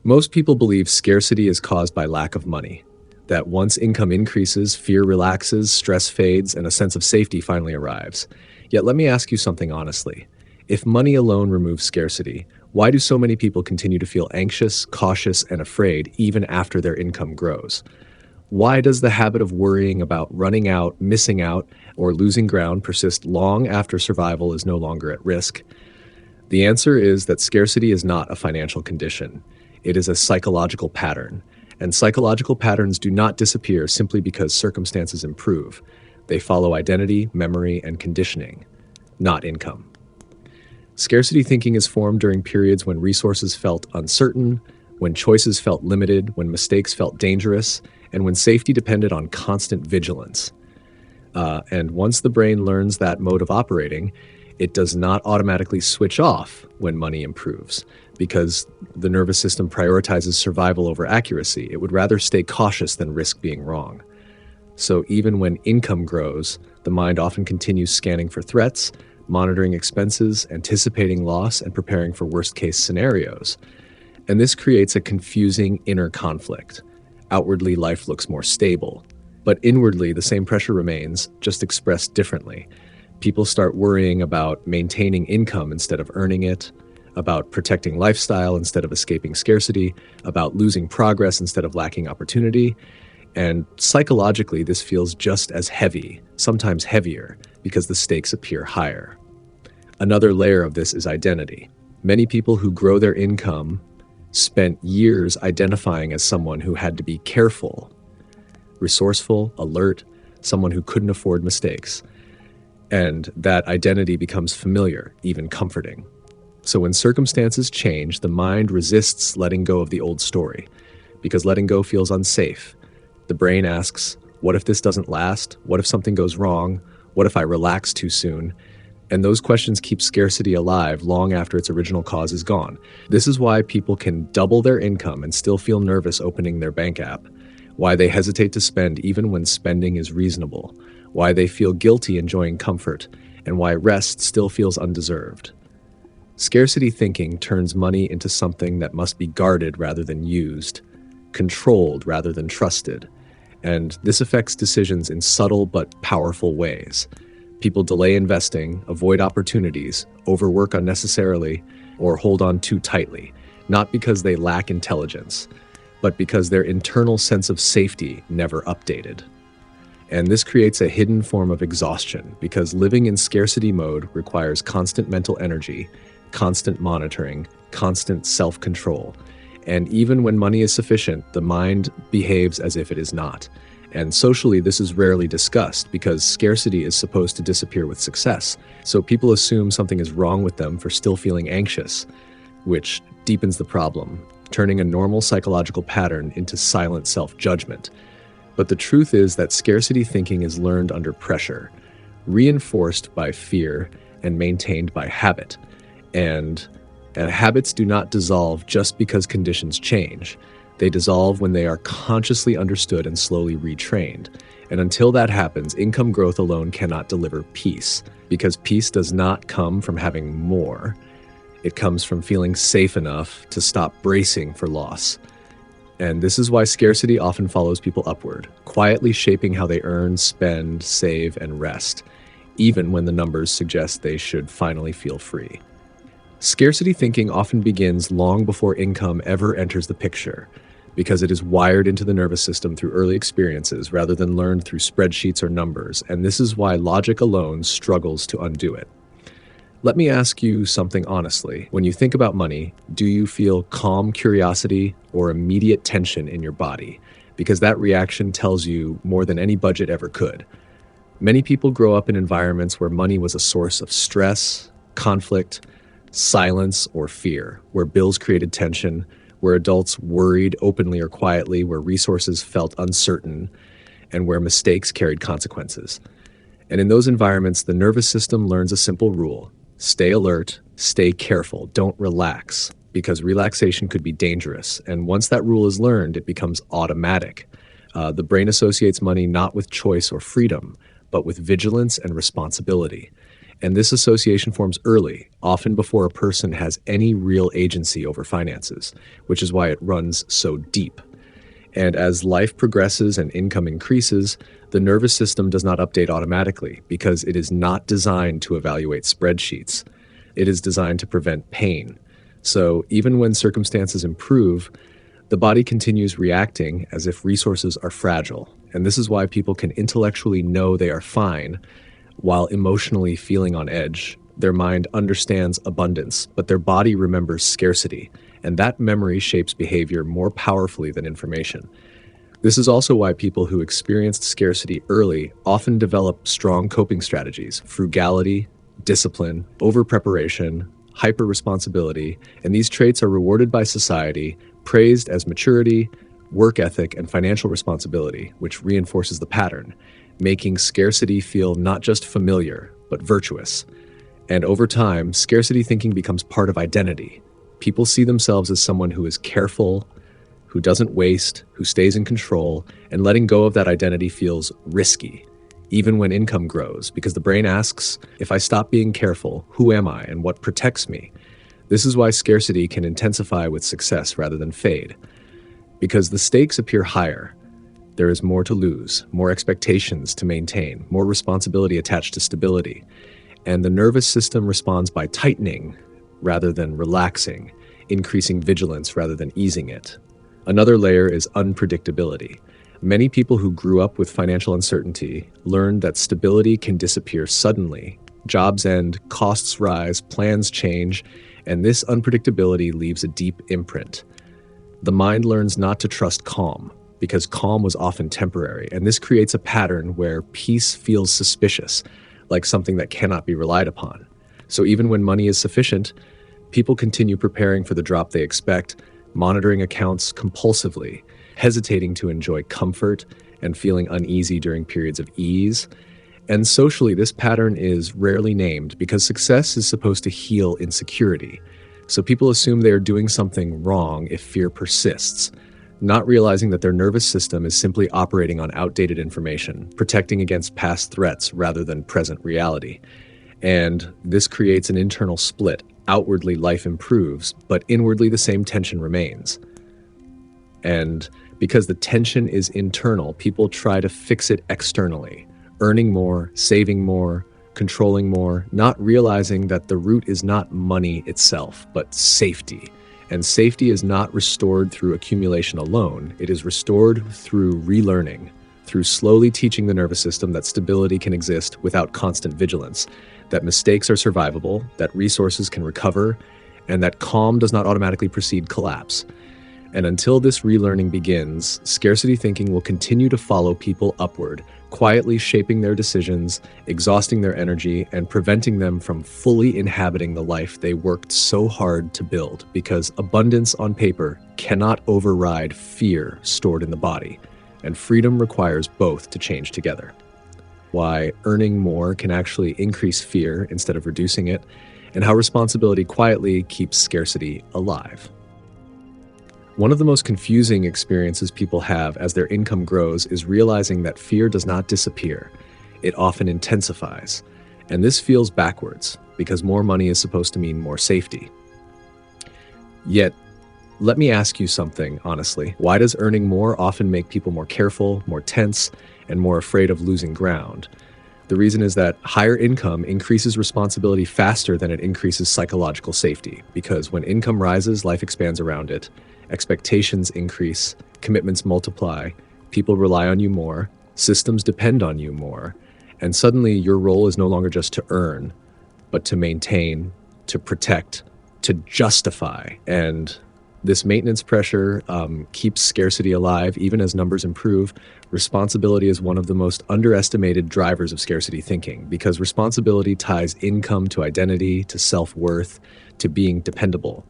Most people believe scarcity is caused by lack of money, that once income increases, fear relaxes, stress fades, and a sense of safety finally arrives. Yet let me ask you something honestly. If money alone removes scarcity, why do so many people continue to feel anxious, cautious, and afraid even after their income grows? Why does the habit of worrying about running out, missing out, or losing ground persist long after survival is no longer at risk? The answer is that scarcity is not a financial condition. It is a psychological pattern, and psychological patterns do not disappear simply because circumstances improve. They follow identity, memory, and conditioning, not income. Scarcity thinking is formed during periods when resources felt uncertain, when choices felt limited, when mistakes felt dangerous, and when safety depended on constant vigilance. And once the brain learns that mode of operating, it does not automatically switch off when money improves, because the nervous system prioritizes survival over accuracy. It would rather stay cautious than risk being wrong. So even when income grows, the mind often continues scanning for threats, monitoring expenses, anticipating loss, and preparing for worst-case scenarios. And this creates a confusing inner conflict. Outwardly, life looks more stable, but inwardly, the same pressure remains, just expressed differently. People start worrying about maintaining income instead of earning it, about protecting lifestyle instead of escaping scarcity, about losing progress instead of lacking opportunity. And psychologically, this feels just as heavy, sometimes heavier, because the stakes appear higher. Another layer of this is identity. Many people who grow their income spent years identifying as someone who had to be careful, resourceful, alert, someone who couldn't afford mistakes. And that identity becomes familiar, even comforting. So when circumstances change, the mind resists letting go of the old story, because letting go feels unsafe. The brain asks, what if this doesn't last? What if something goes wrong? What if I relax too soon? And those questions keep scarcity alive long after its original cause is gone. This is why people can double their income and still feel nervous opening their bank app, why they hesitate to spend even when spending is reasonable, why they feel guilty enjoying comfort, and why rest still feels undeserved. Scarcity thinking turns money into something that must be guarded rather than used, controlled rather than trusted, and this affects decisions in subtle but powerful ways. People delay investing, avoid opportunities, overwork unnecessarily, or hold on too tightly, not because they lack intelligence, but because their internal sense of safety never updated. And this creates a hidden form of exhaustion, because living in scarcity mode requires constant mental energy, constant monitoring, constant self-control. And even when money is sufficient, the mind behaves as if it is not. And socially, this is rarely discussed because scarcity is supposed to disappear with success. So people assume something is wrong with them for still feeling anxious, which deepens the problem, turning a normal psychological pattern into silent self-judgment. But the truth is that scarcity thinking is learned under pressure, reinforced by fear, and maintained by habit. And habits do not dissolve just because conditions change. They dissolve when they are consciously understood and slowly retrained. And until that happens, income growth alone cannot deliver peace, because peace does not come from having more. It comes from feeling safe enough to stop bracing for loss. And this is why scarcity often follows people upward, quietly shaping how they earn, spend, save, and rest, even when the numbers suggest they should finally feel free. Scarcity thinking often begins long before income ever enters the picture, because it is wired into the nervous system through early experiences rather than learned through spreadsheets or numbers, and this is why logic alone struggles to undo it. Let me ask you something honestly. When you think about money, do you feel calm curiosity or immediate tension in your body? Because that reaction tells you more than any budget ever could. Many people grow up in environments where money was a source of stress, conflict, silence, or fear, where bills created tension, where adults worried openly or quietly, where resources felt uncertain, and where mistakes carried consequences. And in those environments, the nervous system learns a simple rule: stay alert, stay careful, don't relax, because relaxation could be dangerous. And once that rule is learned, it becomes automatic. The brain associates money not with choice or freedom, but with vigilance and responsibility. And this association forms early, often before a person has any real agency over finances, which is why it runs so deep. And as life progresses and income increases, the nervous system does not update automatically because it is not designed to evaluate spreadsheets. It is designed to prevent pain. So even when circumstances improve, the body continues reacting as if resources are fragile. And this is why people can intellectually know they are fine while emotionally feeling on edge. Their mind understands abundance, but their body remembers scarcity. And that memory shapes behavior more powerfully than information. This is also why people who experienced scarcity early often develop strong coping strategies: frugality, discipline, over-preparation, hyper-responsibility, and these traits are rewarded by society, praised as maturity, work ethic, and financial responsibility, which reinforces the pattern, making scarcity feel not just familiar, but virtuous. And over time, scarcity thinking becomes part of identity. People see themselves as someone who is careful, who doesn't waste, who stays in control, and letting go of that identity feels risky, even when income grows, because the brain asks, if I stop being careful, who am I and what protects me? This is why scarcity can intensify with success rather than fade, because the stakes appear higher. There is more to lose, more expectations to maintain, more responsibility attached to stability, and the nervous system responds by tightening rather than relaxing, increasing vigilance rather than easing it. Another layer is unpredictability. Many people who grew up with financial uncertainty learned that stability can disappear suddenly. Jobs end, costs rise, plans change, and this unpredictability leaves a deep imprint. The mind learns not to trust calm, because calm was often temporary, and this creates a pattern where peace feels suspicious, like something that cannot be relied upon. So even when money is sufficient, people continue preparing for the drop they expect, monitoring accounts compulsively, hesitating to enjoy comfort, and feeling uneasy during periods of ease. And socially, this pattern is rarely named because success is supposed to heal insecurity. So people assume they are doing something wrong if fear persists, not realizing that their nervous system is simply operating on outdated information, protecting against past threats rather than present reality. And this creates an internal split. Outwardly, life improves, but inwardly, the same tension remains. And because the tension is internal, people try to fix it externally, earning more, saving more, controlling more, not realizing that the root is not money itself, but safety. And safety is not restored through accumulation alone. It is restored through relearning, through slowly teaching the nervous system that stability can exist without constant vigilance, that mistakes are survivable, that resources can recover, and that calm does not automatically precede collapse. And until this relearning begins, scarcity thinking will continue to follow people upward, quietly shaping their decisions, exhausting their energy, and preventing them from fully inhabiting the life they worked so hard to build, because abundance on paper cannot override fear stored in the body, and freedom requires both to change together. Why earning more can actually increase fear instead of reducing it, and how responsibility quietly keeps scarcity alive. One of the most confusing experiences people have as their income grows is realizing that fear does not disappear. It often intensifies. And this feels backwards, because more money is supposed to mean more safety. Yet, let me ask you something, honestly. Why does earning more often make people more careful, more tense, and more afraid of losing ground? The reason is that higher income increases responsibility faster than it increases psychological safety, because when income rises, life expands around it. Expectations increase, commitments multiply, people rely on you more, systems depend on you more, and suddenly your role is no longer just to earn, but to maintain, to protect, to justify. And this maintenance pressure keeps scarcity alive even as numbers improve. Responsibility is one of the most underestimated drivers of scarcity thinking, because responsibility ties income to identity, to self-worth, to being dependable.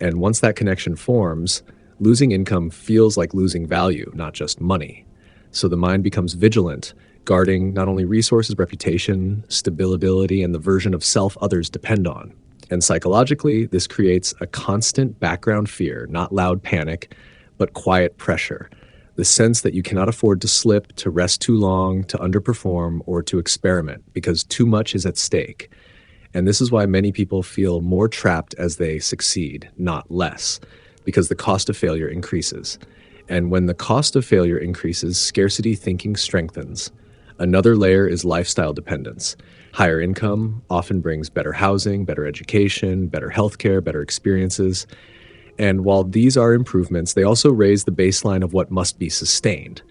And once that connection forms, losing income feels like losing value, not just money. So the mind becomes vigilant, guarding not only resources, reputation, stability, and the version of self others depend on. And psychologically, this creates a constant background fear, not loud panic, but quiet pressure. The sense that you cannot afford to slip, to rest too long, to underperform, or to experiment, because too much is at stake. And this is why many people feel more trapped as they succeed, not less, because the cost of failure increases. And when the cost of failure increases, scarcity thinking strengthens. Another layer is lifestyle dependence. Higher income often brings better housing, better education, better healthcare, better experiences. And while these are improvements, they also raise the baseline of what must be sustained.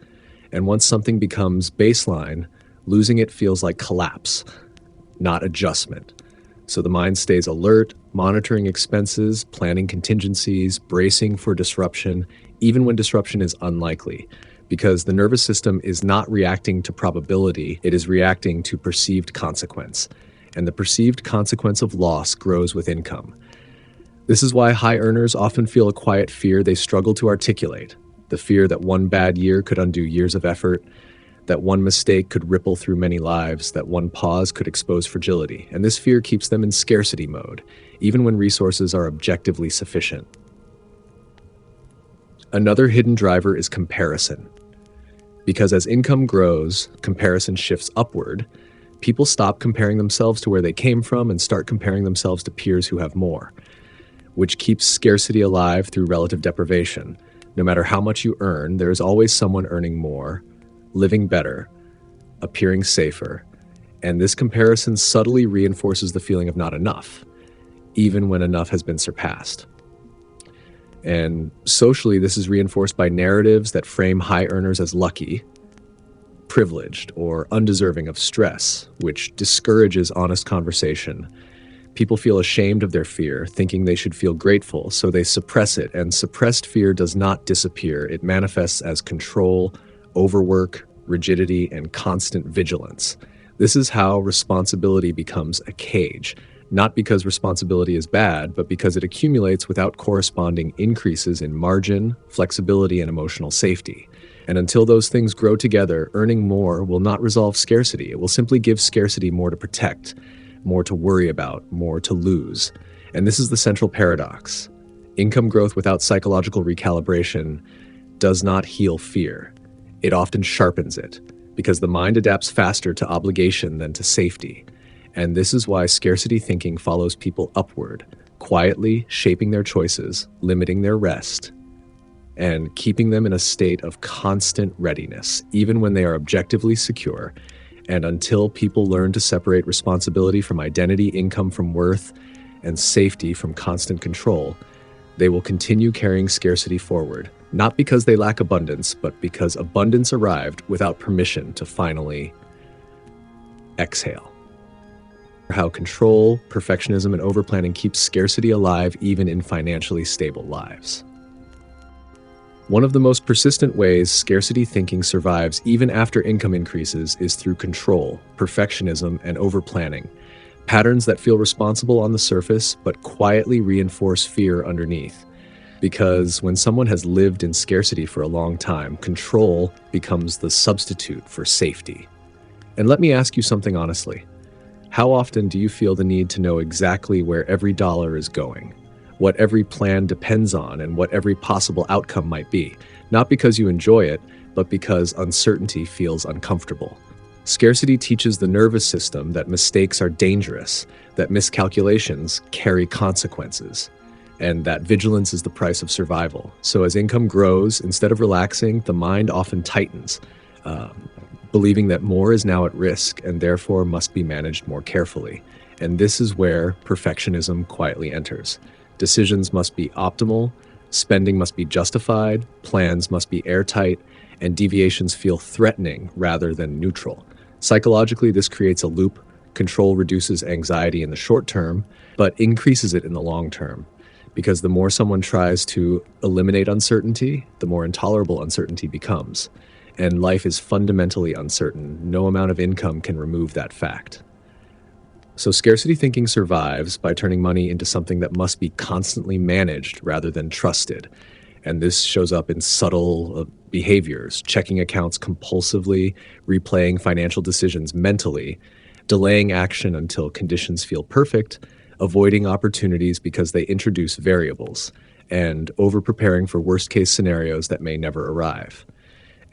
And once something becomes baseline, losing it feels like collapse, not adjustment. So the mind stays alert, monitoring expenses, planning contingencies, bracing for disruption, even when disruption is unlikely, because the nervous system is not reacting to probability, it is reacting to perceived consequence. And the perceived consequence of loss grows with income. This is why high earners often feel a quiet fear they struggle to articulate. The fear that one bad year could undo years of effort, that one mistake could ripple through many lives, that one pause could expose fragility. And this fear keeps them in scarcity mode, even when resources are objectively sufficient. Another hidden driver is comparison. Because as income grows, comparison shifts upward. People stop comparing themselves to where they came from and start comparing themselves to peers who have more, which keeps scarcity alive through relative deprivation. No matter how much you earn, there is always someone earning more, living better, appearing safer, and this comparison subtly reinforces the feeling of not enough, even when enough has been surpassed. And socially, this is reinforced by narratives that frame high earners as lucky, privileged, or undeserving of stress, which discourages honest conversation. People feel ashamed of their fear, thinking they should feel grateful, so they suppress it, and suppressed fear does not disappear. It manifests as control, overwork, rigidity, and constant vigilance. This is how responsibility becomes a cage, not because responsibility is bad, but because it accumulates without corresponding increases in margin, flexibility, and emotional safety. And until those things grow together, earning more will not resolve scarcity. It will simply give scarcity more to protect, more to worry about, more to lose. And this is the central paradox. Income growth without psychological recalibration does not heal fear. It often sharpens it, because the mind adapts faster to obligation than to safety. And this is why scarcity thinking follows people upward, quietly shaping their choices, limiting their rest, and keeping them in a state of constant readiness, even when they are objectively secure. And until people learn to separate responsibility from identity, income from worth, and safety from constant control, they will continue carrying scarcity forward, not because they lack abundance, but because abundance arrived without permission to finally exhale. How control, perfectionism, and overplanning keep scarcity alive even in financially stable lives. One of the most persistent ways scarcity thinking survives even after income increases is through control, perfectionism, and overplanning, patterns that feel responsible on the surface but quietly reinforce fear underneath. Because when someone has lived in scarcity for a long time, control becomes the substitute for safety. And let me ask you something honestly. How often do you feel the need to know exactly where every dollar is going, what every plan depends on, and what every possible outcome might be? Not because you enjoy it, but because uncertainty feels uncomfortable. Scarcity teaches the nervous system that mistakes are dangerous, that miscalculations carry consequences, and that vigilance is the price of survival. So as income grows, instead of relaxing, the mind often tightens, believing that more is now at risk and therefore must be managed more carefully. And this is where perfectionism quietly enters. Decisions must be optimal, spending must be justified, plans must be airtight, and deviations feel threatening rather than neutral. Psychologically, this creates a loop. Control reduces anxiety in the short term, but increases it in the long term. Because the more someone tries to eliminate uncertainty, the more intolerable uncertainty becomes. And life is fundamentally uncertain. No amount of income can remove that fact. So scarcity thinking survives by turning money into something that must be constantly managed rather than trusted. And this shows up in subtle behaviors, checking accounts compulsively, replaying financial decisions mentally, delaying action until conditions feel perfect, avoiding opportunities because they introduce variables, and over-preparing for worst-case scenarios that may never arrive.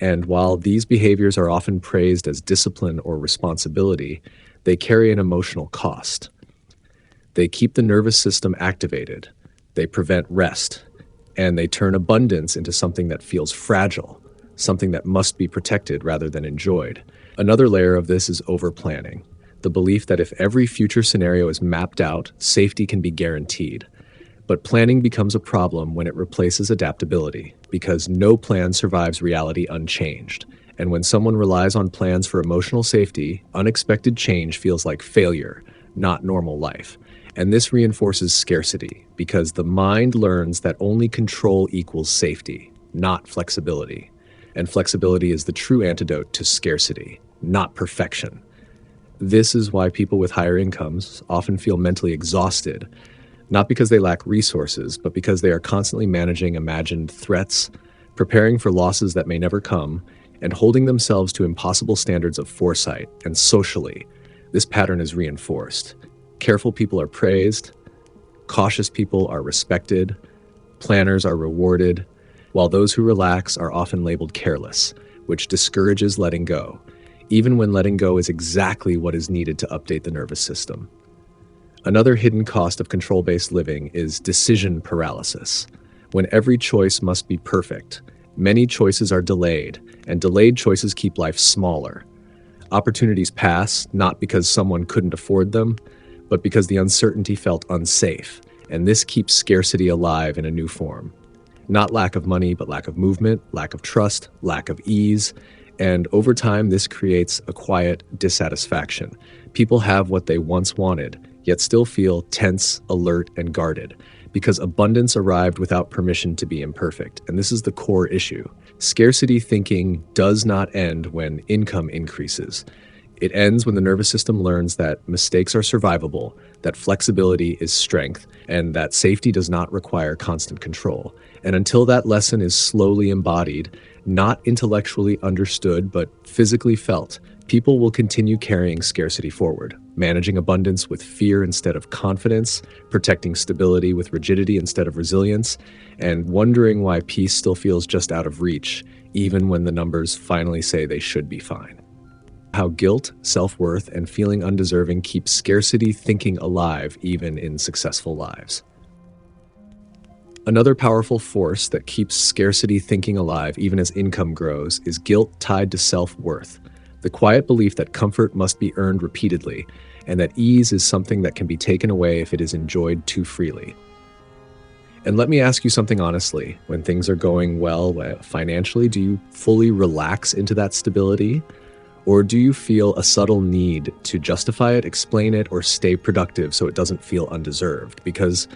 And while these behaviors are often praised as discipline or responsibility, they carry an emotional cost. They keep the nervous system activated, they prevent rest, and they turn abundance into something that feels fragile, something that must be protected rather than enjoyed. Another layer of this is overplanning, the belief that if every future scenario is mapped out, safety can be guaranteed. But planning becomes a problem when it replaces adaptability, because no plan survives reality unchanged. And when someone relies on plans for emotional safety, unexpected change feels like failure, not normal life. And this reinforces scarcity, because the mind learns that only control equals safety, not flexibility. And flexibility is the true antidote to scarcity, not perfection. This is why people with higher incomes often feel mentally exhausted, not because they lack resources, but because they are constantly managing imagined threats, preparing for losses that may never come, and holding themselves to impossible standards of foresight. And socially, this pattern is reinforced. Careful people are praised, cautious people are respected, planners are rewarded, while those who relax are often labeled careless, which discourages letting go, even when letting go is exactly what is needed to update the nervous system. Another hidden cost of control-based living is decision paralysis. When every choice must be perfect, many choices are delayed, and delayed choices keep life smaller. Opportunities pass, not because someone couldn't afford them, but because the uncertainty felt unsafe, and this keeps scarcity alive in a new form. Not lack of money, but lack of movement, lack of trust, lack of ease, and over time this creates a quiet dissatisfaction. People have what they once wanted, yet still feel tense, alert, and guarded, because abundance arrived without permission to be imperfect, and this is the core issue. Scarcity thinking does not end when income increases. It ends when the nervous system learns that mistakes are survivable, that flexibility is strength, and that safety does not require constant control. And until that lesson is slowly embodied, not intellectually understood, but physically felt, people will continue carrying scarcity forward, managing abundance with fear instead of confidence, protecting stability with rigidity instead of resilience, and wondering why peace still feels just out of reach, even when the numbers finally say they should be fine. How guilt, self-worth, and feeling undeserving keep scarcity thinking alive even in successful lives. Another powerful force that keeps scarcity thinking alive even as income grows is guilt tied to self-worth, the quiet belief that comfort must be earned repeatedly, and that ease is something that can be taken away if it is enjoyed too freely. And let me ask you something honestly. When things are going well financially, do you fully relax into that stability? Or do you feel a subtle need to justify it, explain it, or stay productive so it doesn't feel undeserved? Because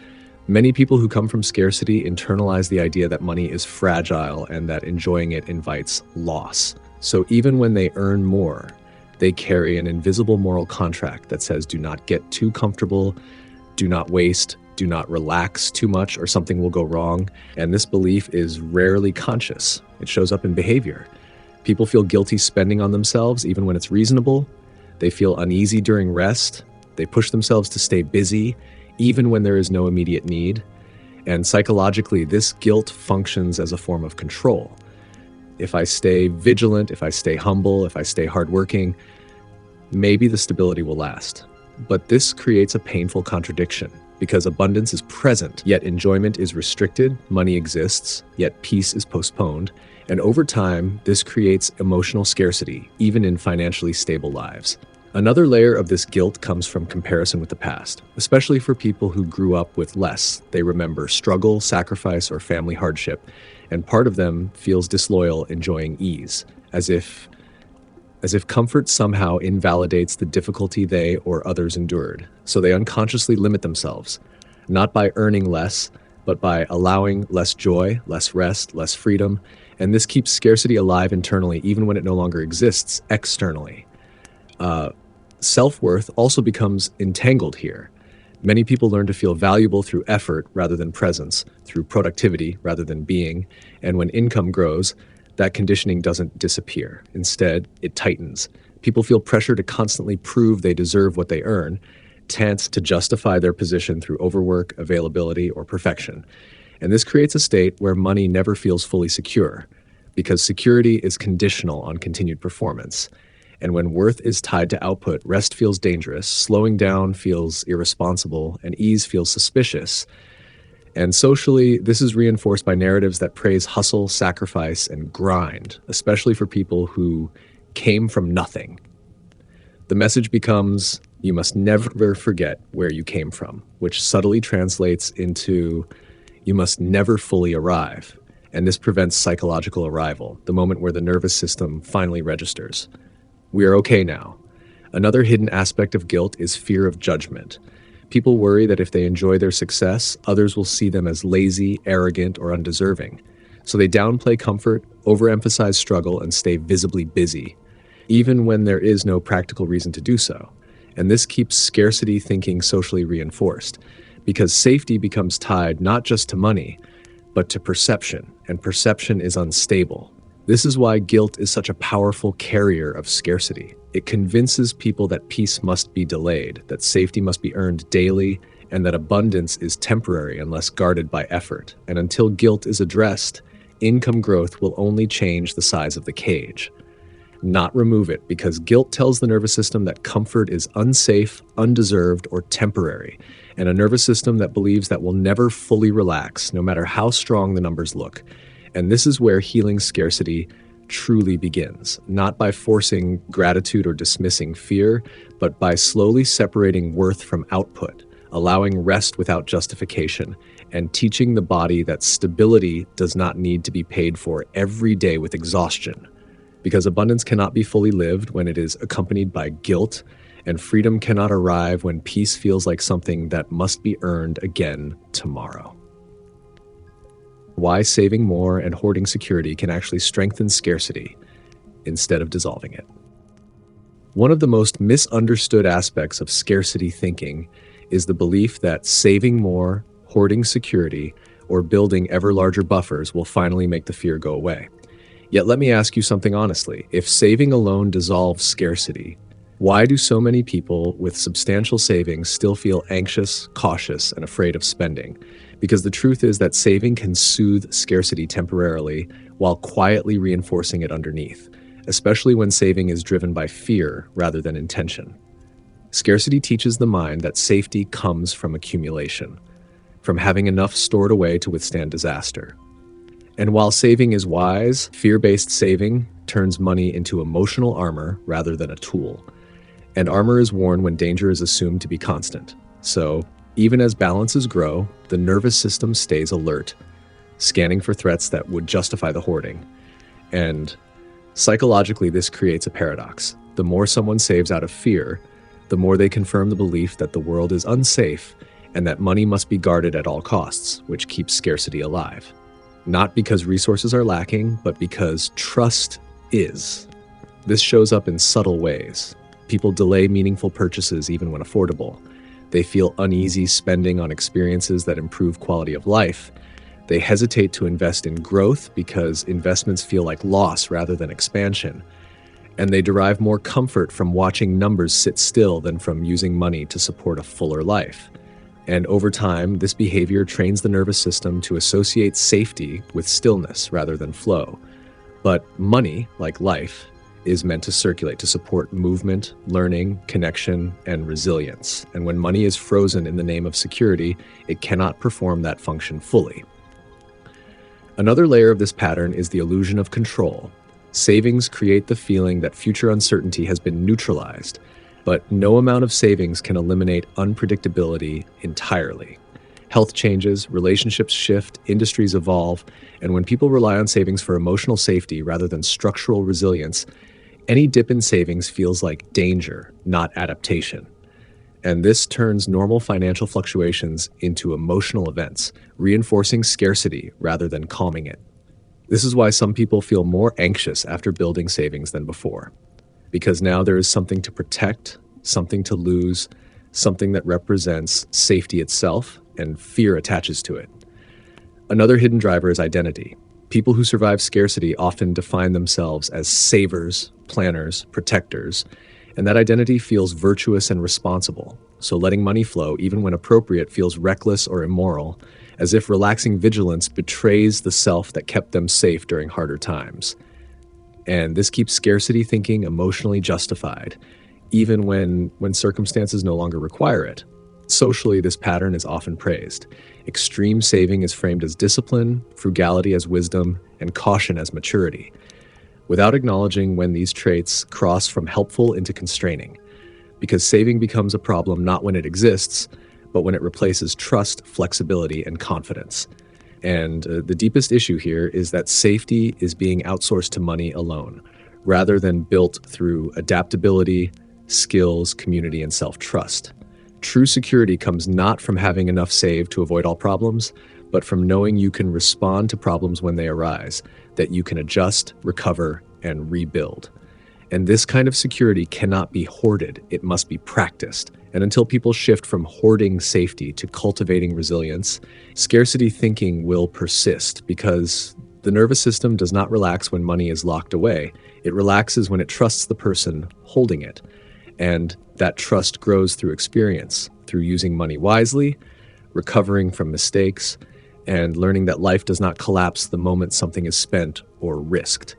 many people who come from scarcity internalize the idea that money is fragile and that enjoying it invites loss. So even when they earn more, they carry an invisible moral contract that says do not get too comfortable, do not waste, do not relax too much or something will go wrong. And this belief is rarely conscious. It shows up in behavior. People feel guilty spending on themselves even when it's reasonable. They feel uneasy during rest. They push themselves to stay busy even when there is no immediate need. And psychologically, this guilt functions as a form of control. If I stay vigilant, if I stay humble, if I stay hardworking, maybe the stability will last. But this creates a painful contradiction because abundance is present, yet enjoyment is restricted, money exists, yet peace is postponed. And over time, this creates emotional scarcity, even in financially stable lives. Another layer of this guilt comes from comparison with the past, especially for people who grew up with less. They remember struggle, sacrifice, or family hardship, and part of them feels disloyal enjoying ease, as if comfort somehow invalidates the difficulty they or others endured. So they unconsciously limit themselves, not by earning less, but by allowing less joy, less rest, less freedom. And this keeps scarcity alive internally, even when it no longer exists externally. Self-worth also becomes entangled here. Many people learn to feel valuable through effort rather than presence, through productivity rather than being. And when income grows, that conditioning doesn't disappear. Instead, it tightens. People feel pressure to constantly prove they deserve what they earn, tense to justify their position through overwork, availability, or perfection. And this creates a state where money never feels fully secure, because security is conditional on continued performance. And when worth is tied to output, rest feels dangerous, slowing down feels irresponsible, and ease feels suspicious. And socially, this is reinforced by narratives that praise hustle, sacrifice, and grind, especially for people who came from nothing. The message becomes, you must never forget where you came from, which subtly translates into, you must never fully arrive. And this prevents psychological arrival, the moment where the nervous system finally registers. We are okay now. Another hidden aspect of guilt is fear of judgment. People worry that if they enjoy their success, others will see them as lazy, arrogant, or undeserving. So they downplay comfort, overemphasize struggle, and stay visibly busy, even when there is no practical reason to do so. And this keeps scarcity thinking socially reinforced, because safety becomes tied not just to money, but to perception, and perception is unstable. This is why guilt is such a powerful carrier of scarcity. It convinces people that peace must be delayed, that safety must be earned daily, and that abundance is temporary unless guarded by effort. And until guilt is addressed, income growth will only change the size of the cage, not remove it, because guilt tells the nervous system that comfort is unsafe, undeserved, or temporary, and a nervous system that believes that will never fully relax, no matter how strong the numbers look. And this is where healing scarcity truly begins, not by forcing gratitude or dismissing fear, but by slowly separating worth from output, allowing rest without justification, and teaching the body that stability does not need to be paid for every day with exhaustion. Because abundance cannot be fully lived when it is accompanied by guilt, and freedom cannot arrive when peace feels like something that must be earned again tomorrow. Why saving more and hoarding security can actually strengthen scarcity instead of dissolving it. One of the most misunderstood aspects of scarcity thinking is the belief that saving more, hoarding security, or building ever larger buffers will finally make the fear go away. Yet let me ask you something honestly. If saving alone dissolves scarcity, why do so many people with substantial savings still feel anxious, cautious, and afraid of spending? Because the truth is that saving can soothe scarcity temporarily while quietly reinforcing it underneath, especially when saving is driven by fear rather than intention. Scarcity teaches the mind that safety comes from accumulation, from having enough stored away to withstand disaster. And while saving is wise, fear-based saving turns money into emotional armor rather than a tool. And armor is worn when danger is assumed to be constant. So, even as balances grow, the nervous system stays alert, scanning for threats that would justify the hoarding. And psychologically, this creates a paradox. The more someone saves out of fear, the more they confirm the belief that the world is unsafe and that money must be guarded at all costs, which keeps scarcity alive. Not because resources are lacking, but because trust is. This shows up in subtle ways. People delay meaningful purchases even when affordable. They feel uneasy spending on experiences that improve quality of life. They hesitate to invest in growth because investments feel like loss rather than expansion. And they derive more comfort from watching numbers sit still than from using money to support a fuller life. And over time, this behavior trains the nervous system to associate safety with stillness rather than flow. But money, like life, is meant to circulate to support movement, learning, connection, and resilience. And when money is frozen in the name of security, it cannot perform that function fully. Another layer of this pattern is the illusion of control. Savings create the feeling that future uncertainty has been neutralized, but no amount of savings can eliminate unpredictability entirely. Health changes, relationships shift, industries evolve, and when people rely on savings for emotional safety rather than structural resilience, any dip in savings feels like danger, not adaptation. And this turns normal financial fluctuations into emotional events, reinforcing scarcity rather than calming it. This is why some people feel more anxious after building savings than before, because now there is something to protect, something to lose, something that represents safety itself, and fear attaches to it. Another hidden driver is identity. People who survive scarcity often define themselves as savers, planners, protectors, and that identity feels virtuous and responsible. So letting money flow, even when appropriate, feels reckless or immoral, as if relaxing vigilance betrays the self that kept them safe during harder times. And this keeps scarcity thinking emotionally justified, even when circumstances no longer require it. Socially, this pattern is often praised. Extreme saving is framed as discipline, frugality as wisdom, and caution as maturity, without acknowledging when these traits cross from helpful into constraining. Because saving becomes a problem not when it exists, but when it replaces trust, flexibility, and confidence. And the deepest issue here is that safety is being outsourced to money alone, rather than built through adaptability, skills, community, and self-trust. True security comes not from having enough saved to avoid all problems, but from knowing you can respond to problems when they arise, that you can adjust, recover, and rebuild. And this kind of security cannot be hoarded, it must be practiced. And until people shift from hoarding safety to cultivating resilience, scarcity thinking will persist because the nervous system does not relax when money is locked away. It relaxes when it trusts the person holding it. And that trust grows through experience, through using money wisely, recovering from mistakes, and learning that life does not collapse the moment something is spent or risked.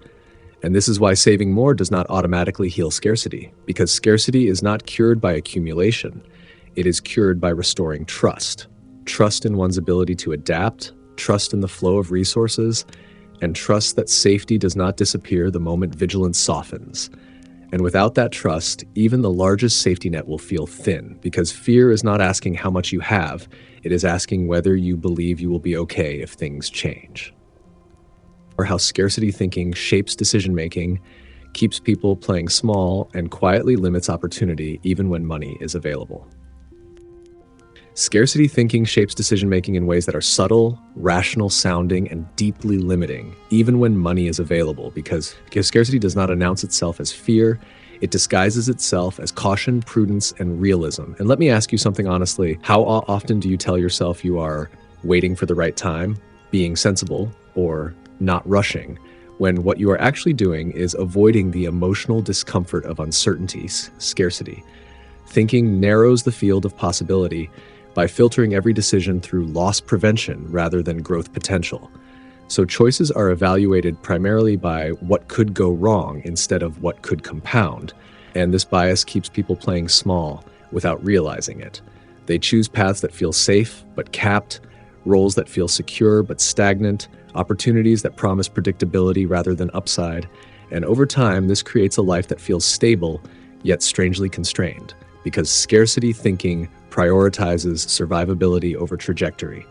And this is why saving more does not automatically heal scarcity, because scarcity is not cured by accumulation. It is cured by restoring trust. Trust in one's ability to adapt, trust in the flow of resources, and trust that safety does not disappear the moment vigilance softens. And without that trust, even the largest safety net will feel thin, because fear is not asking how much you have, it is asking whether you believe you will be okay if things change. Or how scarcity thinking shapes decision-making, keeps people playing small, and quietly limits opportunity even when money is available. Scarcity thinking shapes decision-making in ways that are subtle, rational sounding, and deeply limiting, even when money is available, because scarcity does not announce itself as fear, it disguises itself as caution, prudence, and realism. And let me ask you something honestly, how often do you tell yourself you are waiting for the right time, being sensible, or not rushing, when what you are actually doing is avoiding the emotional discomfort of uncertainties, scarcity? Thinking narrows the field of possibility by filtering every decision through loss prevention rather than growth potential. So choices are evaluated primarily by what could go wrong instead of what could compound. And this bias keeps people playing small without realizing it. They choose paths that feel safe but capped, roles that feel secure but stagnant, opportunities that promise predictability rather than upside. And over time, this creates a life that feels stable yet strangely constrained, because scarcity thinking prioritizes survivability over trajectory.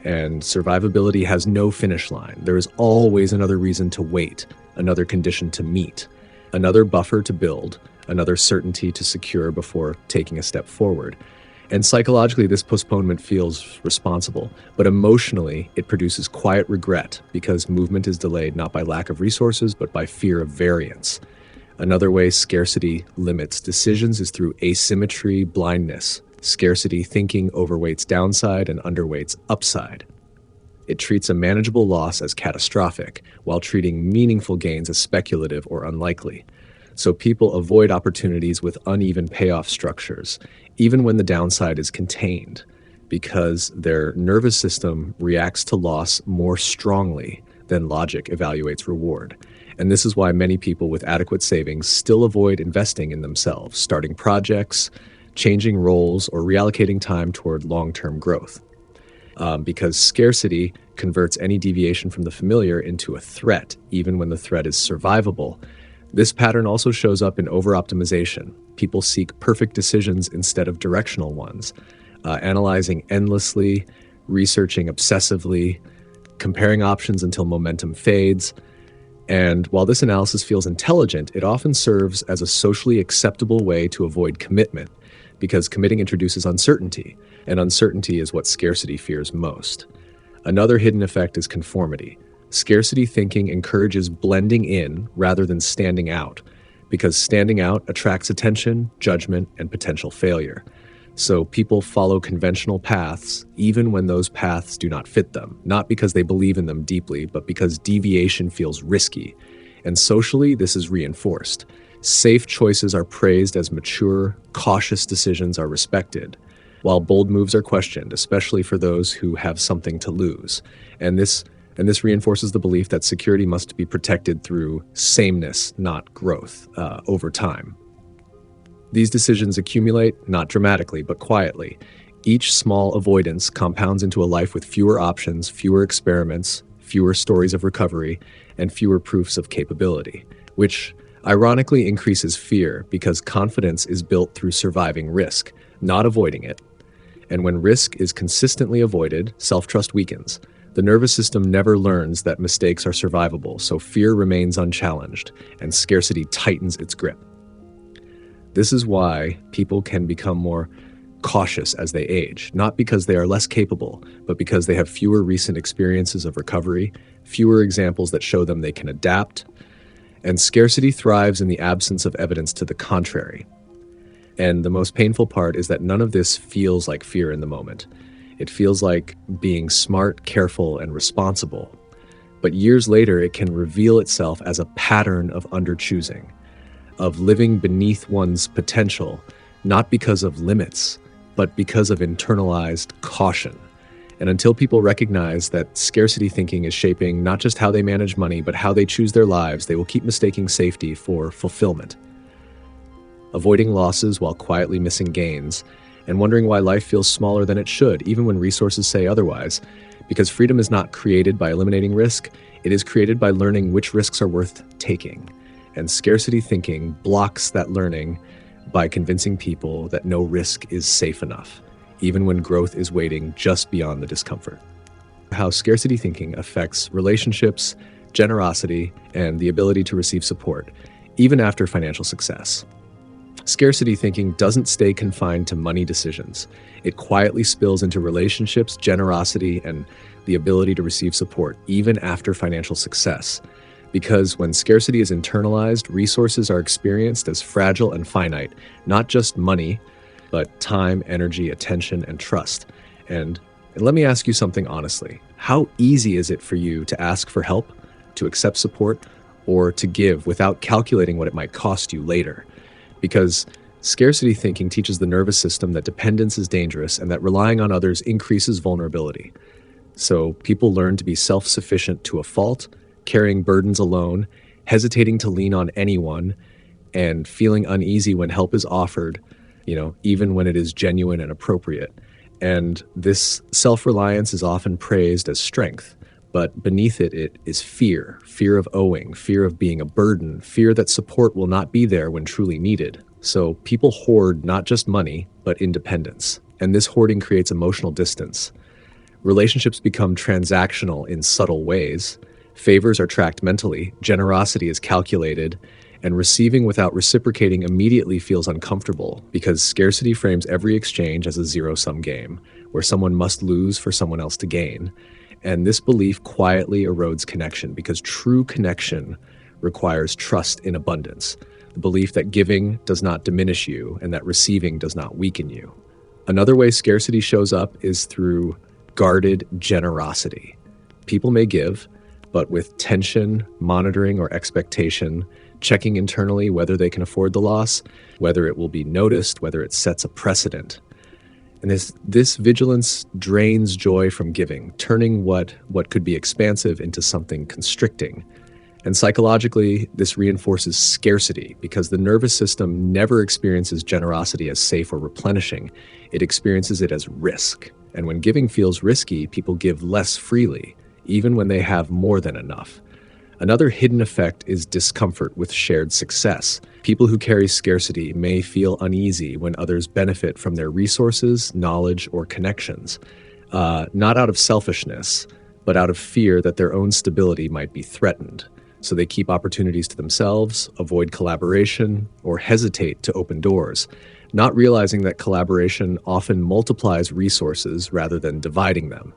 And survivability has no finish line. There is always another reason to wait, another condition to meet, another buffer to build, another certainty to secure before taking a step forward. And psychologically, this postponement feels responsible, but emotionally, it produces quiet regret because movement is delayed not by lack of resources, but by fear of variance. Another way scarcity limits decisions is through asymmetry blindness. Scarcity thinking overweights downside and underweights upside. It treats a manageable loss as catastrophic, while treating meaningful gains as speculative or unlikely. So people avoid opportunities with uneven payoff structures, even when the downside is contained, because their nervous system reacts to loss more strongly than logic evaluates reward. And this is why many people with adequate savings still avoid investing in themselves, starting projects, changing roles, or reallocating time toward long-term growth. Because scarcity converts any deviation from the familiar into a threat, even when the threat is survivable. This pattern also shows up in over-optimization. People seek perfect decisions instead of directional ones, analyzing endlessly, researching obsessively, comparing options until momentum fades. And while this analysis feels intelligent, it often serves as a socially acceptable way to avoid commitment, because committing introduces uncertainty, and uncertainty is what scarcity fears most. Another hidden effect is conformity. Scarcity thinking encourages blending in rather than standing out, because standing out attracts attention, judgment, and potential failure. So people follow conventional paths even when those paths do not fit them, not because they believe in them deeply, but because deviation feels risky. And socially, this is reinforced. Safe choices are praised as mature, cautious decisions are respected, while bold moves are questioned, especially for those who have something to lose. And this And this reinforces the belief that security must be protected through sameness, not growth, over time. These decisions accumulate, not dramatically, but quietly. Each small avoidance compounds into a life with fewer options, fewer experiments, fewer stories of recovery, and fewer proofs of capability, which ironically increases fear because confidence is built through surviving risk, not avoiding it. And when risk is consistently avoided, self-trust weakens. The nervous system never learns that mistakes are survivable, so fear remains unchallenged, and scarcity tightens its grip. This is why people can become more cautious as they age, not because they are less capable, but because they have fewer recent experiences of recovery, fewer examples that show them they can adapt, and scarcity thrives in the absence of evidence to the contrary. And the most painful part is that none of this feels like fear in the moment. It feels like being smart, careful, and responsible. But years later, it can reveal itself as a pattern of underchoosing, of living beneath one's potential, not because of limits, but because of internalized caution. And until people recognize that scarcity thinking is shaping not just how they manage money, but how they choose their lives, they will keep mistaking safety for fulfillment, avoiding losses while quietly missing gains, and wondering why life feels smaller than it should, even when resources say otherwise. Because freedom is not created by eliminating risk, it is created by learning which risks are worth taking. And scarcity thinking blocks that learning by convincing people that no risk is safe enough, even when growth is waiting just beyond the discomfort. How scarcity thinking affects relationships, generosity, and the ability to receive support, even after financial success. Scarcity thinking doesn't stay confined to money decisions. It quietly spills into relationships, generosity, and the ability to receive support, even after financial success. Because when scarcity is internalized, resources are experienced as fragile and finite, not just money, but time, energy, attention, and trust. And let me ask you something honestly. How easy is it for you to ask for help, to accept support, or to give without calculating what it might cost you later? Because scarcity thinking teaches the nervous system that dependence is dangerous and that relying on others increases vulnerability. So people learn to be self-sufficient to a fault, carrying burdens alone, hesitating to lean on anyone, and feeling uneasy when help is offered, even when it is genuine and appropriate. And this self-reliance is often praised as strength, but beneath it is fear of owing, fear of being a burden, fear that support will not be there when truly needed. So people hoard not just money, but independence. And this hoarding creates emotional distance. Relationships become transactional in subtle ways. Favors are tracked mentally, generosity is calculated, and receiving without reciprocating immediately feels uncomfortable because scarcity frames every exchange as a zero-sum game, where someone must lose for someone else to gain. And this belief quietly erodes connection because true connection requires trust in abundance, the belief that giving does not diminish you and that receiving does not weaken you. Another way scarcity shows up is through guarded generosity. People may give, but with tension, monitoring, or expectation, checking internally whether they can afford the loss, whether it will be noticed, whether it sets a precedent. And this vigilance drains joy from giving, turning what could be expansive into something constricting. And psychologically, this reinforces scarcity because the nervous system never experiences generosity as safe or replenishing. It experiences it as risk. And when giving feels risky, people give less freely, even when they have more than enough. Another hidden effect is discomfort with shared success. People who carry scarcity may feel uneasy when others benefit from their resources, knowledge, or connections, not out of selfishness, but out of fear that their own stability might be threatened. So they keep opportunities to themselves, avoid collaboration, or hesitate to open doors, not realizing that collaboration often multiplies resources rather than dividing them.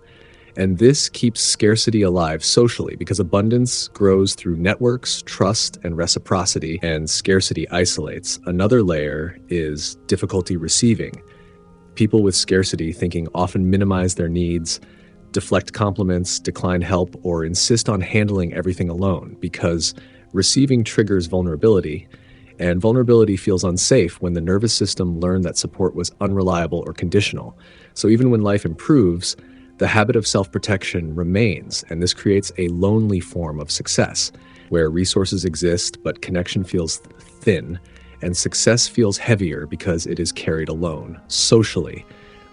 And this keeps scarcity alive socially because abundance grows through networks, trust, and reciprocity, and scarcity isolates. Another layer is difficulty receiving. People with scarcity thinking often minimize their needs, deflect compliments, decline help, or insist on handling everything alone because receiving triggers vulnerability, and vulnerability feels unsafe when the nervous system learned that support was unreliable or conditional. So even when life improves, the habit of self-protection remains, and this creates a lonely form of success, where resources exist but connection feels thin, and success feels heavier because it is carried alone, socially.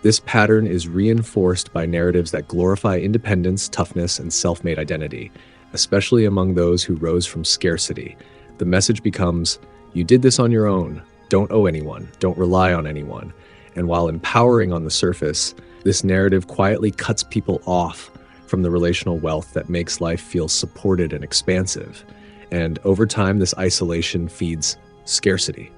This pattern is reinforced by narratives that glorify independence, toughness, and self-made identity, especially among those who rose from scarcity. The message becomes, you did this on your own, don't owe anyone, don't rely on anyone. And while empowering on the surface, this narrative quietly cuts people off from the relational wealth that makes life feel supported and expansive. And over time, this isolation feeds scarcity.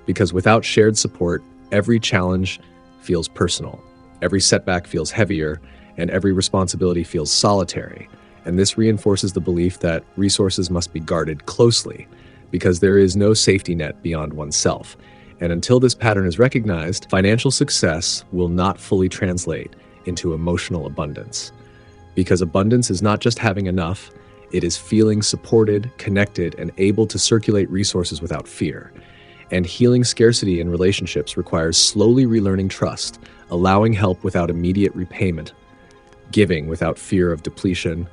Because without shared support, every challenge feels personal, every setback feels heavier, and every responsibility feels solitary. And this reinforces the belief that resources must be guarded closely, because there is no safety net beyond oneself. And until this pattern is recognized, financial success will not fully translate into emotional abundance. Because abundance is not just having enough, it is feeling supported, connected, and able to circulate resources without fear. And healing scarcity in relationships requires slowly relearning trust, allowing help without immediate repayment, giving without fear of depletion,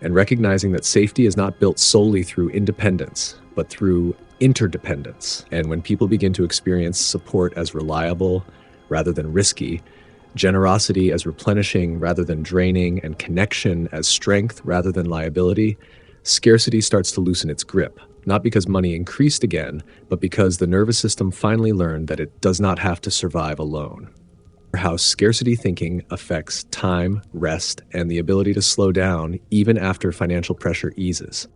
and recognizing that safety is not built solely through independence, but through interdependence. And when people begin to experience support as reliable rather than risky, generosity as replenishing rather than draining, and connection as strength rather than liability, scarcity starts to loosen its grip, not because money increased again, but because the nervous system finally learned that it does not have to survive alone. How scarcity thinking affects time, rest, and the ability to slow down even after financial pressure eases.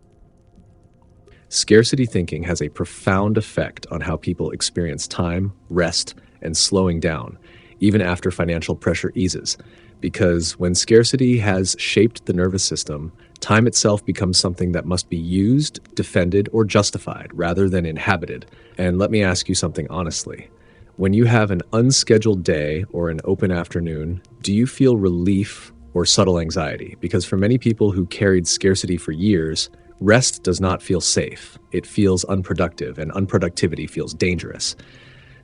Scarcity thinking has a profound effect on how people experience time, rest, and slowing down, even after financial pressure eases. Because when scarcity has shaped the nervous system, time itself becomes something that must be used, defended, or justified rather than inhabited. And let me ask you something honestly. When you have an unscheduled day or an open afternoon, do you feel relief or subtle anxiety? Because for many people who carried scarcity for years, rest does not feel safe. It feels unproductive, and unproductivity feels dangerous.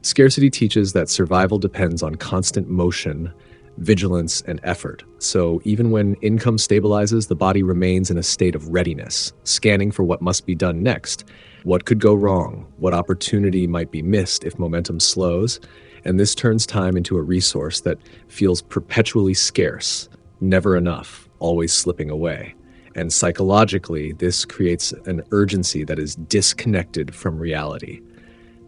Scarcity teaches that survival depends on constant motion, vigilance, and effort. So even when income stabilizes, the body remains in a state of readiness, scanning for what must be done next. What could go wrong? What opportunity might be missed if momentum slows? And this turns time into a resource that feels perpetually scarce, never enough, always slipping away. And psychologically, this creates an urgency that is disconnected from reality.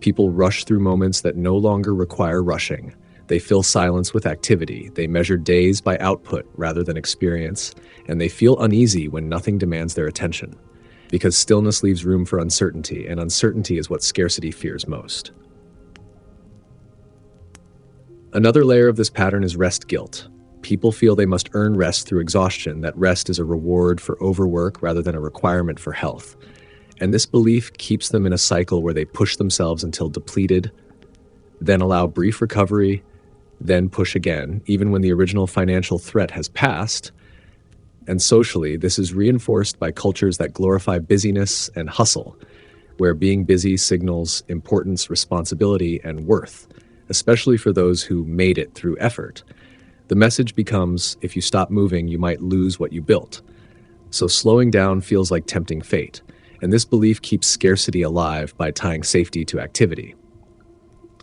People rush through moments that no longer require rushing. They fill silence with activity. They measure days by output rather than experience. And they feel uneasy when nothing demands their attention. Because stillness leaves room for uncertainty, and uncertainty is what scarcity fears most. Another layer of this pattern is rest guilt. People feel they must earn rest through exhaustion, that rest is a reward for overwork rather than a requirement for health. And this belief keeps them in a cycle where they push themselves until depleted, then allow brief recovery, then push again, even when the original financial threat has passed. And socially, this is reinforced by cultures that glorify busyness and hustle, where being busy signals importance, responsibility, and worth, especially for those who made it through effort. The message becomes, if you stop moving, you might lose what you built. So slowing down feels like tempting fate, and this belief keeps scarcity alive by tying safety to activity.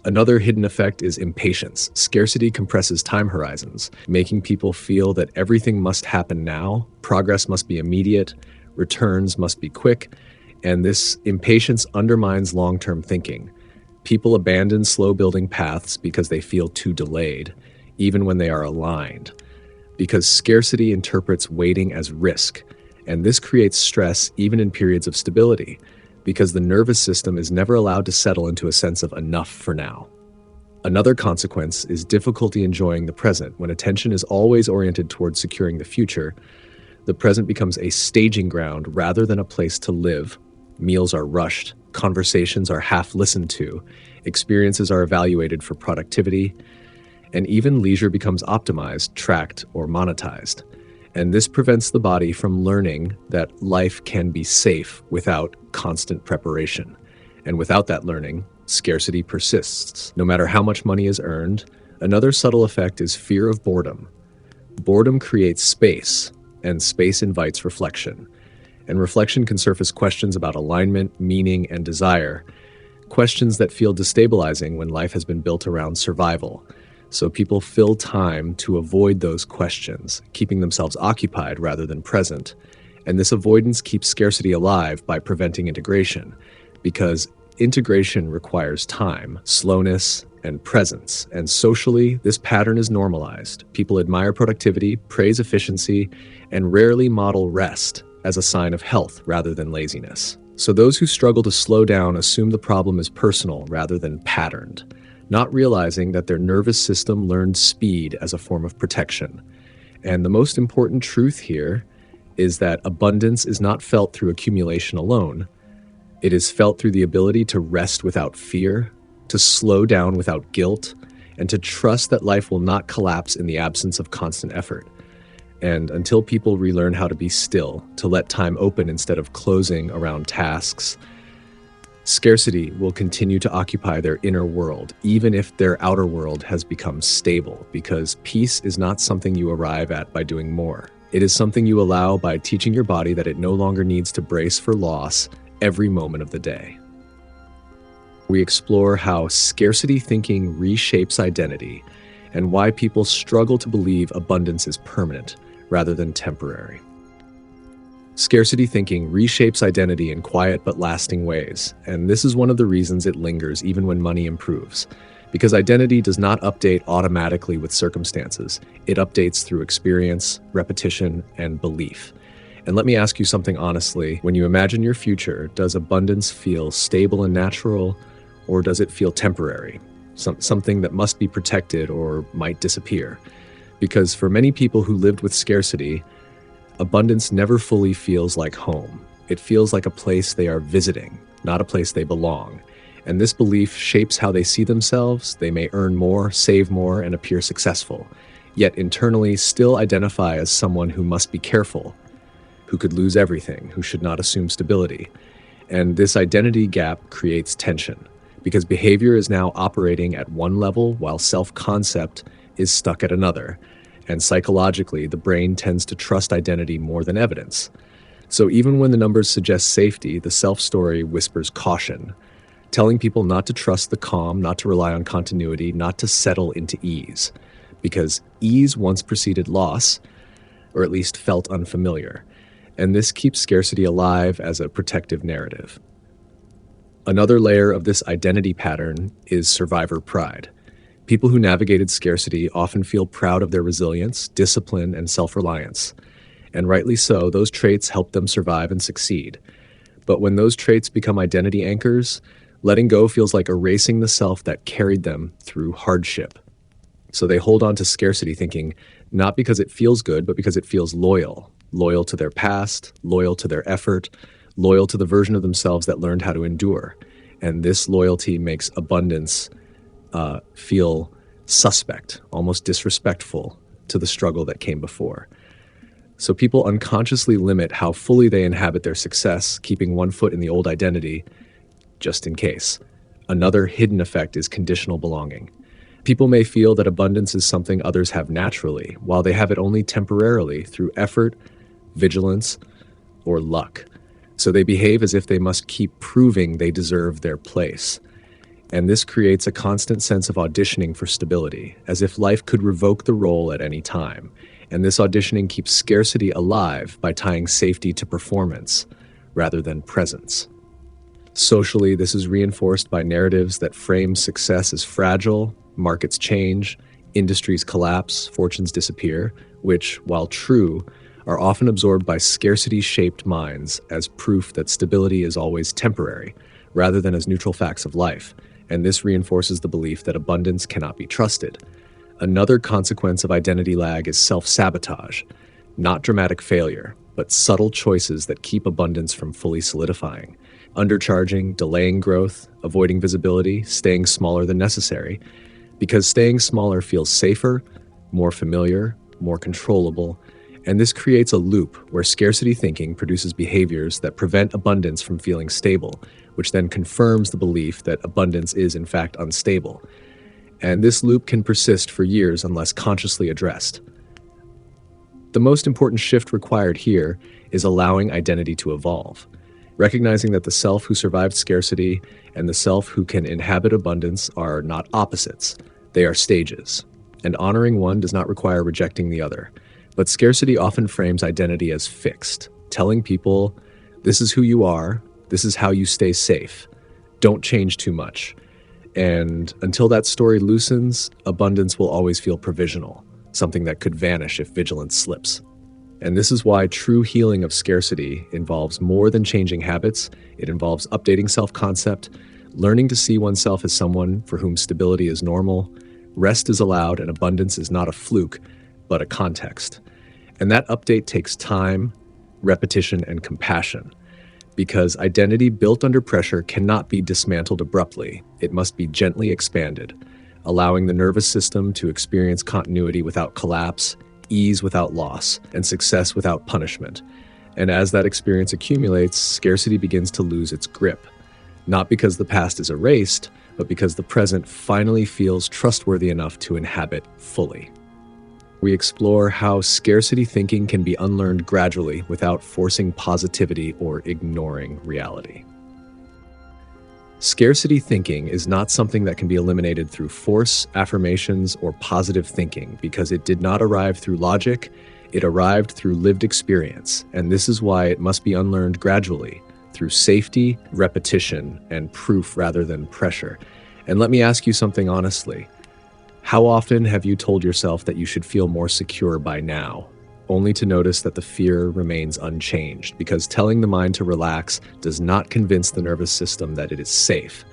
Another hidden effect is impatience. Scarcity compresses time horizons, making people feel that everything must happen now, progress must be immediate, returns must be quick, and this impatience undermines long-term thinking. People abandon slow-building paths because they feel too delayed, even when they are aligned, because scarcity interprets waiting as risk, and this creates stress even in periods of stability, because the nervous system is never allowed to settle into a sense of enough for now. Another consequence is difficulty enjoying the present. When attention is always oriented towards securing the future, the present becomes a staging ground rather than a place to live. Meals are rushed, conversations are half listened to, experiences are evaluated for productivity, and even leisure becomes optimized, tracked, or monetized. And this prevents the body from learning that life can be safe without constant preparation. And without that learning, scarcity persists. No matter how much money is earned, another subtle effect is fear of boredom. Boredom creates space, and space invites reflection. And reflection can surface questions about alignment, meaning, and desire, questions that feel destabilizing when life has been built around survival. So people fill time to avoid those questions, keeping themselves occupied rather than present. And this avoidance keeps scarcity alive by preventing integration, because integration requires time, slowness, and presence. And socially, this pattern is normalized. People admire productivity, praise efficiency, and rarely model rest as a sign of health rather than laziness. So those who struggle to slow down assume the problem is personal rather than patterned, not realizing that their nervous system learned speed as a form of protection. And the most important truth here is that abundance is not felt through accumulation alone. It is felt through the ability to rest without fear, to slow down without guilt, and to trust that life will not collapse in the absence of constant effort. And until people relearn how to be still, to let time open instead of closing around tasks, scarcity will continue to occupy their inner world, even if their outer world has become stable, because peace is not something you arrive at by doing more. It is something you allow by teaching your body that it no longer needs to brace for loss every moment of the day. We explore how scarcity thinking reshapes identity and why people struggle to believe abundance is permanent rather than temporary. Scarcity thinking reshapes identity in quiet but lasting ways, and this is one of the reasons it lingers even when money improves. Because identity does not update automatically with circumstances. It updates through experience, repetition, and belief. And let me ask you something honestly. When you imagine your future, does abundance feel stable and natural, or does it feel temporary? Something that must be protected or might disappear? Because for many people who lived with scarcity, abundance never fully feels like home. It feels like a place they are visiting, not a place they belong. And this belief shapes how they see themselves. They may earn more, save more, and appear successful, yet internally still identify as someone who must be careful, who could lose everything, who should not assume stability. And this identity gap creates tension, because behavior is now operating at one level while self-concept is stuck at another. And psychologically, the brain tends to trust identity more than evidence. So even when the numbers suggest safety, the self-story whispers caution, telling people not to trust the calm, not to rely on continuity, not to settle into ease. Because ease once preceded loss, or at least felt unfamiliar. And this keeps scarcity alive as a protective narrative. Another layer of this identity pattern is survivor pride. People who navigated scarcity often feel proud of their resilience, discipline, and self-reliance. And rightly so, those traits help them survive and succeed. But when those traits become identity anchors, letting go feels like erasing the self that carried them through hardship. So they hold on to scarcity thinking, not because it feels good, but because it feels loyal. Loyal to their past, loyal to their effort, loyal to the version of themselves that learned how to endure. And this loyalty makes abundance feel suspect, almost disrespectful to the struggle that came before. So people unconsciously limit how fully they inhabit their success, keeping one foot in the old identity, just in case. Another hidden effect is conditional belonging. People may feel that abundance is something others have naturally, while they have it only temporarily through effort, vigilance, or luck. So they behave as if they must keep proving they deserve their place. And this creates a constant sense of auditioning for stability, as if life could revoke the role at any time. And this auditioning keeps scarcity alive by tying safety to performance rather than presence. Socially, this is reinforced by narratives that frame success as fragile, markets change, industries collapse, fortunes disappear, which, while true, are often absorbed by scarcity-shaped minds as proof that stability is always temporary, rather than as neutral facts of life. And this reinforces the belief that abundance cannot be trusted. Another consequence of identity lag is self-sabotage, not dramatic failure, but subtle choices that keep abundance from fully solidifying. Undercharging, delaying growth, avoiding visibility, staying smaller than necessary, because staying smaller feels safer, more familiar, more controllable, and this creates a loop where scarcity thinking produces behaviors that prevent abundance from feeling stable, which then confirms the belief that abundance is in fact unstable. And this loop can persist for years unless consciously addressed. the most important shift required here is allowing identity to evolve. Recognizing that the self who survived scarcity and the self who can inhabit abundance are not opposites, they are stages. And honoring one does not require rejecting the other. But scarcity often frames identity as fixed, telling people, this is who you are, this is how you stay safe, don't change too much. And until that story loosens, abundance will always feel provisional, something that could vanish if vigilance slips. And this is why true healing of scarcity involves more than changing habits. It involves updating self-concept, learning to see oneself as someone for whom stability is normal, rest is allowed, and abundance is not a fluke, but a context. And that update takes time, repetition, and compassion, because identity built under pressure cannot be dismantled abruptly. It must be gently expanded, allowing the nervous system to experience continuity without collapse, ease without loss, and success without punishment. And as that experience accumulates, scarcity begins to lose its grip, not because the past is erased, but because the present finally feels trustworthy enough to inhabit fully. We explore how scarcity thinking can be unlearned gradually without forcing positivity or ignoring reality. Scarcity thinking is not something that can be eliminated through force, affirmations, or positive thinking because it did not arrive through logic, it arrived through lived experience, and this is why it must be unlearned gradually, through safety, repetition, and proof rather than pressure. And let me ask you something honestly. How often have you told yourself that you should feel more secure by now, only to notice that the fear remains unchanged, because telling the mind to relax does not convince the nervous system that it is safe.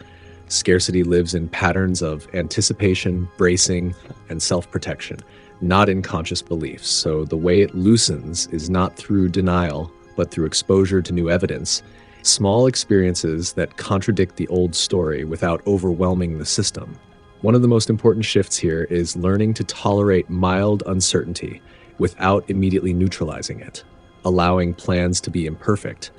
Scarcity lives in patterns of anticipation, bracing, and self-protection, not in conscious beliefs. So the way it loosens is not through denial, but through exposure to new evidence, small experiences that contradict the old story without overwhelming the system. One of the most important shifts here is learning to tolerate mild uncertainty without immediately neutralizing it, allowing plans to be imperfect,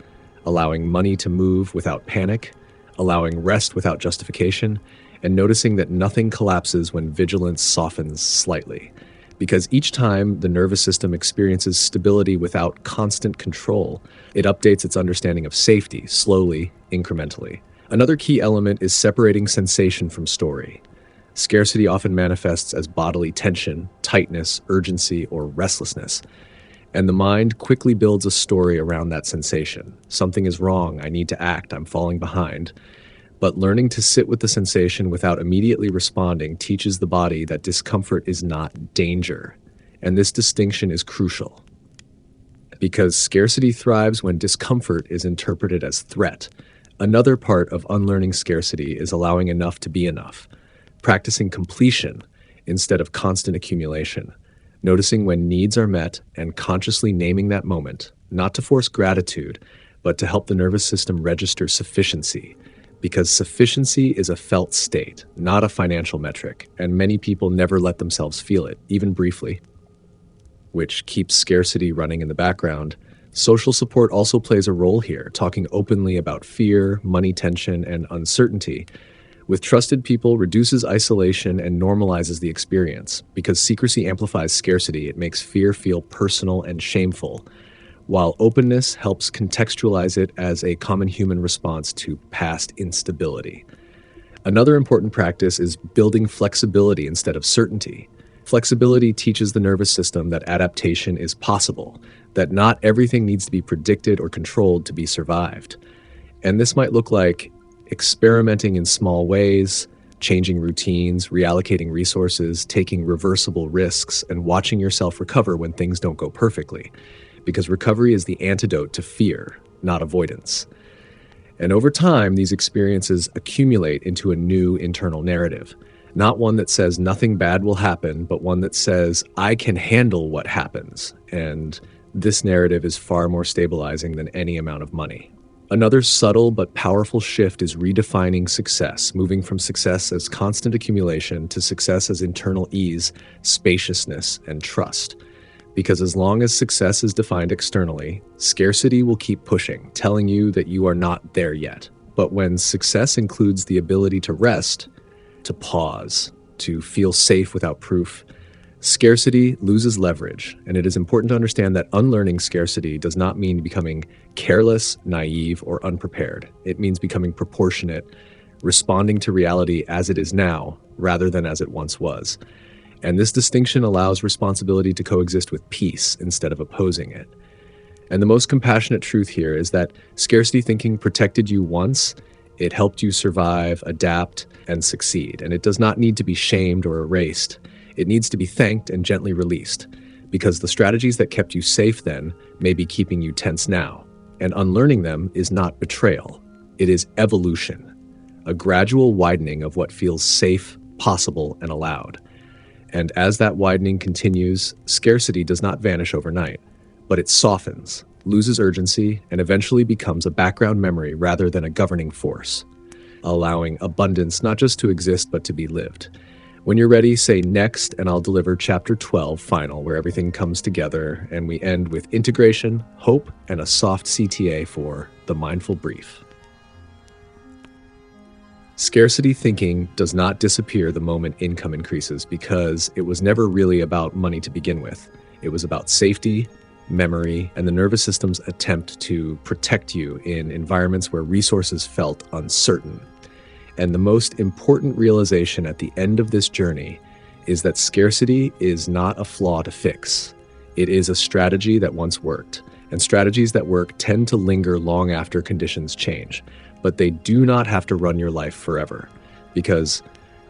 allowing money to move without panic, allowing rest without justification, and noticing that nothing collapses when vigilance softens slightly. Because each time the nervous system experiences stability without constant control, it updates its understanding of safety slowly, incrementally. Another key element is separating sensation from story. Scarcity often manifests as bodily tension, tightness, urgency, or restlessness. And the mind quickly builds a story around that sensation. Something is wrong, I need to act, I'm falling behind. But learning to sit with the sensation without immediately responding teaches the body that discomfort is not danger. And this distinction is crucial. Because scarcity thrives when discomfort is interpreted as threat. Another part of unlearning scarcity is allowing enough to be enough. Practicing completion instead of constant accumulation, noticing when needs are met and consciously naming that moment, not to force gratitude, but to help the nervous system register sufficiency, because sufficiency is a felt state, not a financial metric, and many people never let themselves feel it, even briefly, which keeps scarcity running in the background. Social support also plays a role here, talking openly about fear, money tension, and uncertainty, with trusted people reduces isolation and normalizes the experience. Because secrecy amplifies scarcity, it makes fear feel personal and shameful, while openness helps contextualize it as a common human response to past instability. Another important practice is building flexibility instead of certainty. Flexibility teaches the nervous system that adaptation is possible, that not everything needs to be predicted or controlled to be survived. And this might look like experimenting in small ways, changing routines, reallocating resources, taking reversible risks, and watching yourself recover when things don't go perfectly. Because recovery is the antidote to fear, not avoidance. And over time, these experiences accumulate into a new internal narrative. Not one that says nothing bad will happen, but one that says, I can handle what happens. And this narrative is far more stabilizing than any amount of money. Another subtle but powerful shift is redefining success, moving from success as constant accumulation to success as internal ease, spaciousness, and trust. Because as long as success is defined externally, scarcity will keep pushing, telling you that you are not there yet. But when success includes the ability to rest, to pause, to feel safe without proof, Scarcity loses leverage, and it is important to understand that unlearning scarcity does not mean becoming careless, naive, or unprepared. It means becoming proportionate, responding to reality as it is now, rather than as it once was. And this distinction allows responsibility to coexist with peace instead of opposing it. And the most compassionate truth here is that scarcity thinking protected you once, it helped you survive, adapt, and succeed. And it does not need to be shamed or erased. It needs to be thanked and gently released, because the strategies that kept you safe then may be keeping you tense now. And unlearning them is not betrayal. It is evolution, a gradual widening of what feels safe, possible, and allowed. And as that widening continues, scarcity does not vanish overnight, but it softens, loses urgency, and eventually becomes a background memory rather than a governing force, allowing abundance not just to exist, but to be lived. When you're ready, say next, and I'll deliver chapter 12, final, where everything comes together, and we end with integration, hope, and a soft CTA for the mindful brief. Scarcity thinking does not disappear the moment income increases because it was never really about money to begin with. It was about safety, memory, and the nervous system's attempt to protect you in environments where resources felt uncertain. And the most important realization at the end of this journey is that scarcity is not a flaw to fix. It is a strategy that once worked, and strategies that work tend to linger long after conditions change. But they do not have to run your life forever, because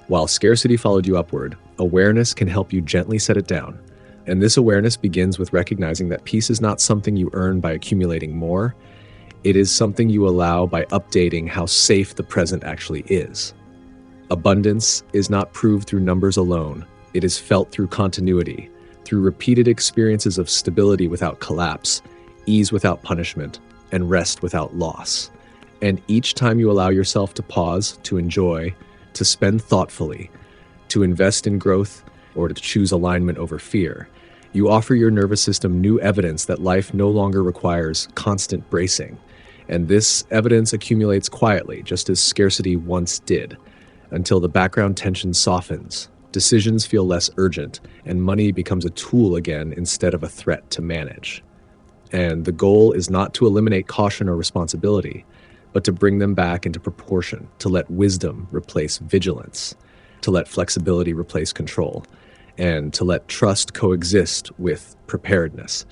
while scarcity followed you upward, awareness can help you gently set it down. And this awareness begins with recognizing that peace is not something you earn by accumulating more. It is something you allow by updating how safe the present actually is. Abundance is not proved through numbers alone. It is felt through continuity, through repeated experiences of stability without collapse, ease without punishment, and rest without loss. And each time you allow yourself to pause, to enjoy, to spend thoughtfully, to invest in growth, or to choose alignment over fear, you offer your nervous system new evidence that life no longer requires constant bracing. And this evidence accumulates quietly, just as scarcity once did, until the background tension softens, decisions feel less urgent, and money becomes a tool again instead of a threat to manage. And the goal is not to eliminate caution or responsibility, but to bring them back into proportion, to let wisdom replace vigilance, to let flexibility replace control, and to let trust coexist with preparedness.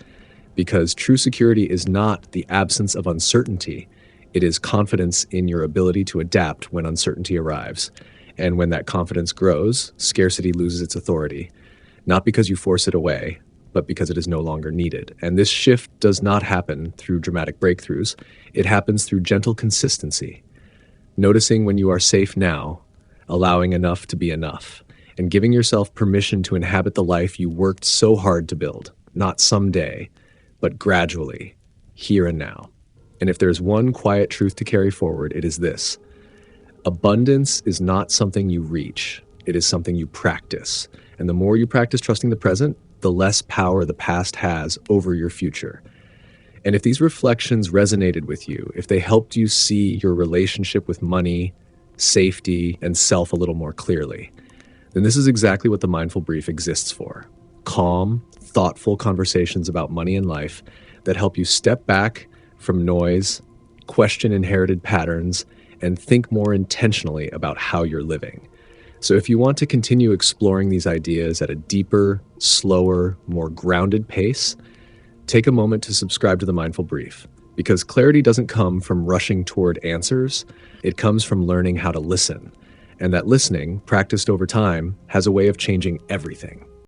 Because true security is not the absence of uncertainty, it is confidence in your ability to adapt when uncertainty arrives. And when that confidence grows, scarcity loses its authority, not because you force it away, but because it is no longer needed. And this shift does not happen through dramatic breakthroughs. It happens through gentle consistency, noticing when you are safe now, allowing enough to be enough, and giving yourself permission to inhabit the life you worked so hard to build, not someday, but gradually, here and now. And if there's one quiet truth to carry forward, it is this: abundance is not something you reach, it is something you practice. And the more you practice trusting the present, the less power the past has over your future. And if these reflections resonated with you, if they helped you see your relationship with money, safety, and self a little more clearly, then this is exactly what the Mindful Brief exists for. Calm, thoughtful conversations about money and life that help you step back from noise, question inherited patterns, and think more intentionally about how you're living. So if you want to continue exploring these ideas at a deeper, slower, more grounded pace, take a moment to subscribe to the Mindful Brief, because clarity doesn't come from rushing toward answers. It comes from learning how to listen. And that listening, practiced over time, has a way of changing everything.